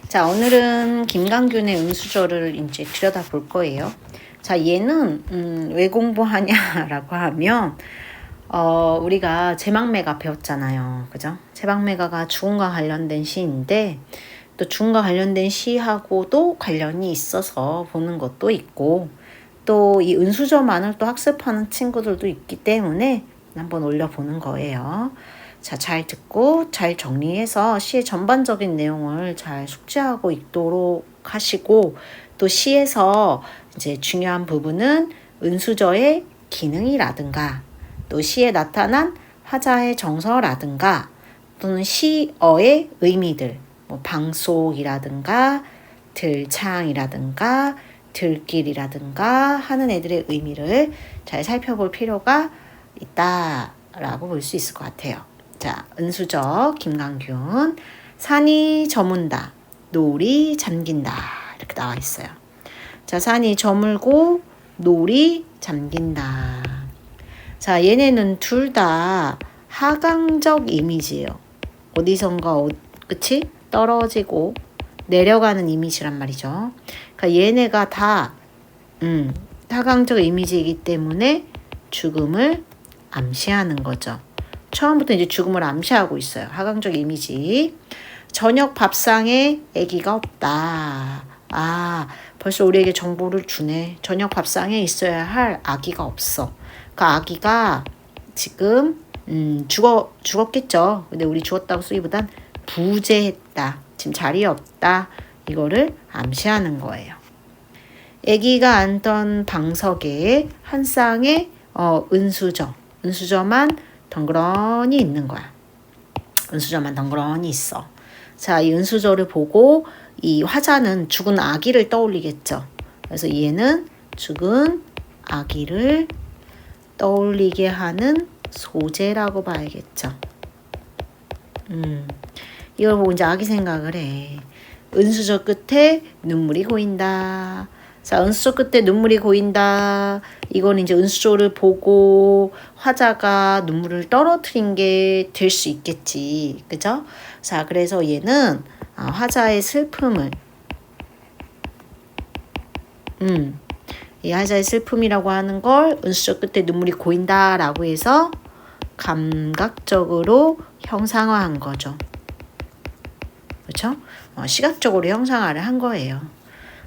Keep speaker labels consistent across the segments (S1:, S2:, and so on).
S1: 자, 오늘은 김강균의 은수저를 이제 들여다볼 거예요. 자, 얘는 왜 공부하냐라고 하면 우리가 제망매가 배웠잖아요. 그죠? 제망매가가 죽음과 관련된 시인데 또 죽음과 관련된 시하고도 관련이 있어서 보는 것도 있고 또 이 은수저만을 또 학습하는 친구들도 있기 때문에 한번 올려보는 거예요. 자, 잘 듣고 잘 정리해서 시의 전반적인 내용을 잘 숙지하고 있도록 하시고 또 시에서 이제 중요한 부분은 은수저의 기능이라든가 또 시에 나타난 화자의 정서라든가 또는 시어의 의미들 뭐 방속이라든가 들창이라든가 들길이라든가 하는 애들의 의미를 잘 살펴볼 필요가 있다라고 볼 수 있을 것 같아요. 자, 은수저 김강균 산이 저문다 노을이 잠긴다 이렇게 나와 있어요. 자, 산이 저물고 노을이 잠긴다. 자, 얘네는 둘 다 하강적 이미지예요. 어디선가 그치? 떨어지고 내려가는 이미지란 말이죠. 그러니까 얘네가 다 하강적 이미지이기 때문에 죽음을 암시하는 거죠. 처음부터 이제 죽음을 암시하고 있어요. 하강적 이미지. 저녁 밥상에 아기가 없다. 아, 벌써 우리에게 정보를 주네. 저녁 밥상에 있어야 할 아기가 없어. 그 아기가 지금 죽었겠죠. 근데 우리 죽었다고 쓰기보단 부재했다. 지금 자리에 없다. 이거를 암시하는 거예요. 아기가 앉던 방석에 한 쌍의 은수저만 덩그러니 있는 거야. 은수저만 덩그러니 있어. 자, 이 은수저를 보고 이 화자는 죽은 아기를 떠올리겠죠. 그래서 얘는 죽은 아기를 떠올리게 하는 소재라고 봐야겠죠. 이걸 보고 이제 아기 생각을 해. 은수저 끝에 눈물이 고인다. 자, 은수저 끝에 눈물이 고인다. 이건 이제 은수저를 보고 화자가 눈물을 떨어뜨린 게 될 수 있겠지. 그죠? 자, 그래서 얘는 화자의 슬픔을 이 화자의 슬픔이라고 하는 걸 은수저 끝에 눈물이 고인다라고 해서 감각적으로 형상화한 거죠. 그렇죠? 시각적으로 형상화를 한 거예요.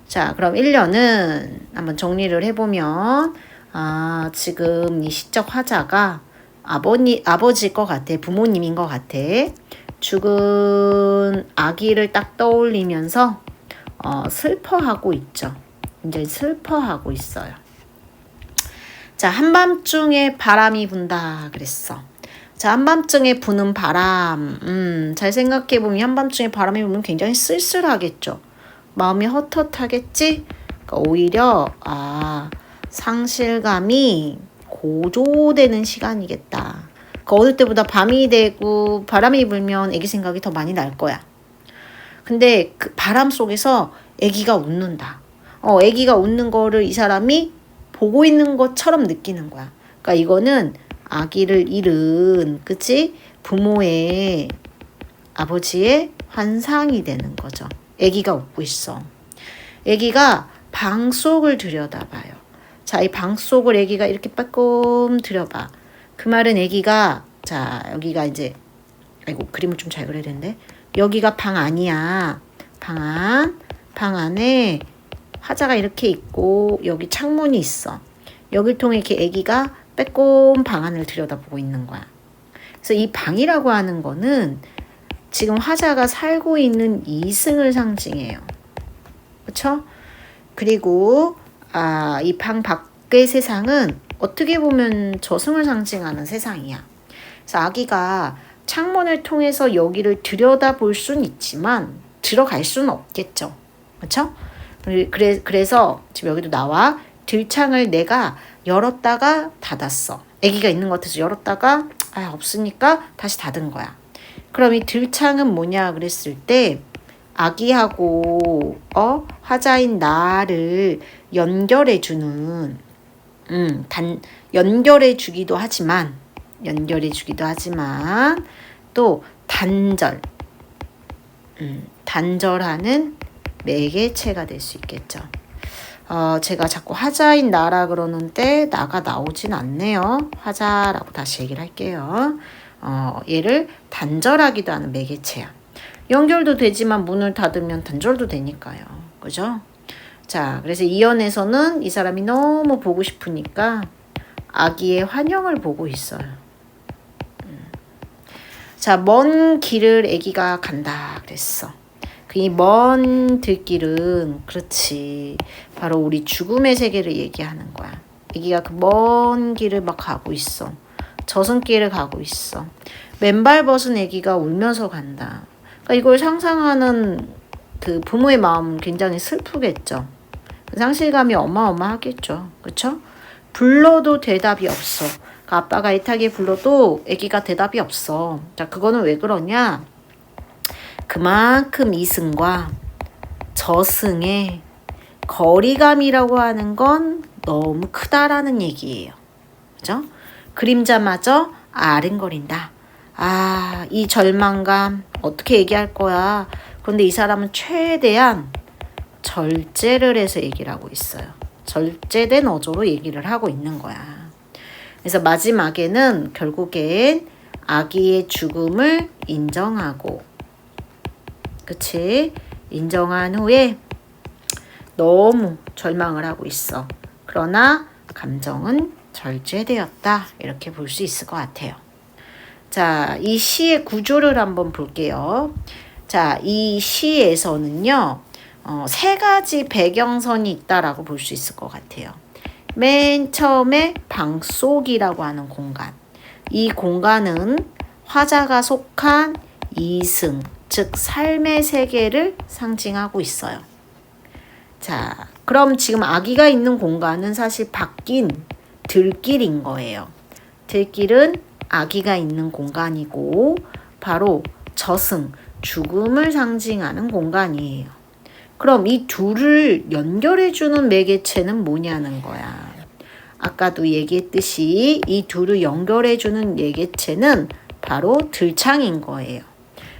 S1: 자, 그럼 1년은 한번 정리를 해보면 지금 이 시적 화자가 아버지일 것 같아. 부모님인 것 같아. 죽은 아기를 딱 떠올리면서 슬퍼하고 있죠. 이제 슬퍼하고 있어요. 자, 한밤중에 바람이 분다 그랬어. 자, 한밤중에 부는 바람. 잘 생각해보면 한밤중에 바람이 불면 굉장히 쓸쓸하겠죠. 마음이 헛헛하겠지? 그러니까 오히려 상실감이 고조되는 시간이겠다. 그러니까 어느 때보다 밤이 되고 바람이 불면 애기 생각이 더 많이 날 거야. 근데 그 바람 속에서 애기가 웃는다. 애기가 웃는 거를 이 사람이 보고 있는 것처럼 느끼는 거야. 그러니까 이거는 아기를 잃은, 그치? 부모의, 아버지의 환상이 되는 거죠. 아기가 웃고 있어. 아기가 방 속을 들여다봐요. 자, 이 방 속을 아기가 이렇게 빼꼼 들여봐. 그 말은 아기가, 자, 여기가 이제, 아이고, 그림을 좀 잘 그려야 되는데. 여기가 방 안이야. 방 안에 화자가 이렇게 있고, 여기 창문이 있어. 여길 통해 이렇게 아기가 빼꼼 방 안을 들여다보고 있는 거야. 그래서 이 방이라고 하는 거는 지금 화자가 살고 있는 이승을 상징해요. 그렇죠? 그리고 이 방 밖의 세상은 어떻게 보면 저승을 상징하는 세상이야. 그래서 아기가 창문을 통해서 여기를 들여다볼 수는 있지만 들어갈 수는 없겠죠. 그렇죠? 그래서 지금 여기도 나와. 들창을 내가 열었다가 닫았어. 아기가 있는 것 같아서 열었다가 없으니까 다시 닫은 거야. 그럼 이 들창은 뭐냐 그랬을 때 아기하고 화자인 나를 연결해주는 연결해주기도 하지만 또 단절 단절하는 매개체가 될 수 있겠죠. 제가 자꾸 화자인 나라 그러는데 나가 나오진 않네요. 화자라고 다시 얘기를 할게요. 얘를 단절하기도 하는 매개체야. 연결도 되지만 문을 닫으면 단절도 되니까요. 그죠? 자, 그래서 이연에서는 이 사람이 너무 보고 싶으니까 아기의 환영을 보고 있어요. 자, 먼 길을 아기가 간다 그랬어. 이 먼 들길은 그렇지. 바로 우리 죽음의 세계를 얘기하는 거야. 아기가 그 먼 길을 막 가고 있어. 저승길을 가고 있어. 맨발 벗은 아기가 울면서 간다. 그러니까 이걸 상상하는 그 부모의 마음은 굉장히 슬프겠죠. 상실감이 어마어마하겠죠. 그렇죠? 불러도 대답이 없어. 그러니까 아빠가 애타게 불러도 아기가 대답이 없어. 자, 그거는 왜 그러냐? 그만큼 이승과 저승의 거리감이라고 하는 건 너무 크다라는 얘기예요. 그죠? 그림자마저 아른거린다. 아, 이 절망감 어떻게 얘기할 거야? 그런데 이 사람은 최대한 절제를 해서 얘기를 하고 있어요. 절제된 어조로 얘기를 하고 있는 거야. 그래서 마지막에는 결국엔 아기의 죽음을 인정하고, 그치? 인정한 후에 너무 절망을 하고 있어. 그러나 감정은 절제되었다. 이렇게 볼 수 있을 것 같아요. 자, 이 시의 구조를 한번 볼게요. 자, 이 시에서는요, 세 가지 배경선이 있다라고 볼 수 있을 것 같아요. 맨 처음에 방속이라고 하는 공간. 이 공간은 화자가 속한 이승, 즉 삶의 세계를 상징하고 있어요. 자, 그럼 지금 아기가 있는 공간은 사실 바뀐 들길인 거예요. 들길은 아기가 있는 공간이고 바로 저승, 죽음을 상징하는 공간이에요. 그럼 이 둘을 연결해주는 매개체는 뭐냐는 거야. 아까도 얘기했듯이 이 둘을 연결해주는 매개체는 바로 들창인 거예요.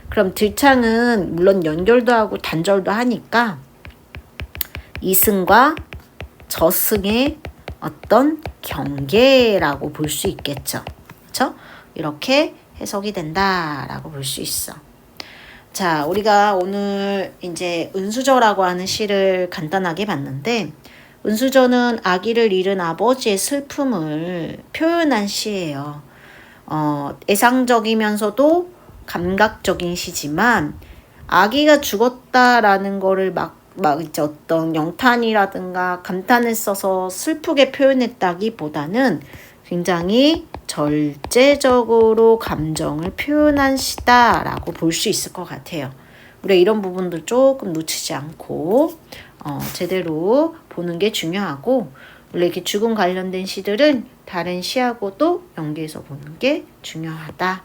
S1: 그럼 들창은 물론 연결도 하고 단절도 하니까 이승과 저승의 어떤 경계라고 볼 수 있겠죠. 그렇죠? 이렇게 해석이 된다라고 볼 수 있어. 자, 우리가 오늘 이제 은수저라고 하는 시를 간단하게 봤는데, 은수저는 아기를 잃은 아버지의 슬픔을 표현한 시예요. 애상적이면서도 감각적인 시지만 아기가 죽었다라는 거를 막 이제 어떤 영탄이라든가 감탄을 써서 슬프게 표현했다기보다는 굉장히 절제적으로 감정을 표현한 시다라고 볼 수 있을 것 같아요. 우리가 이런 부분들 조금 놓치지 않고 제대로 보는 게 중요하고, 원래 이렇게 죽음 관련된 시들은 다른 시하고도 연계해서 보는 게 중요하다.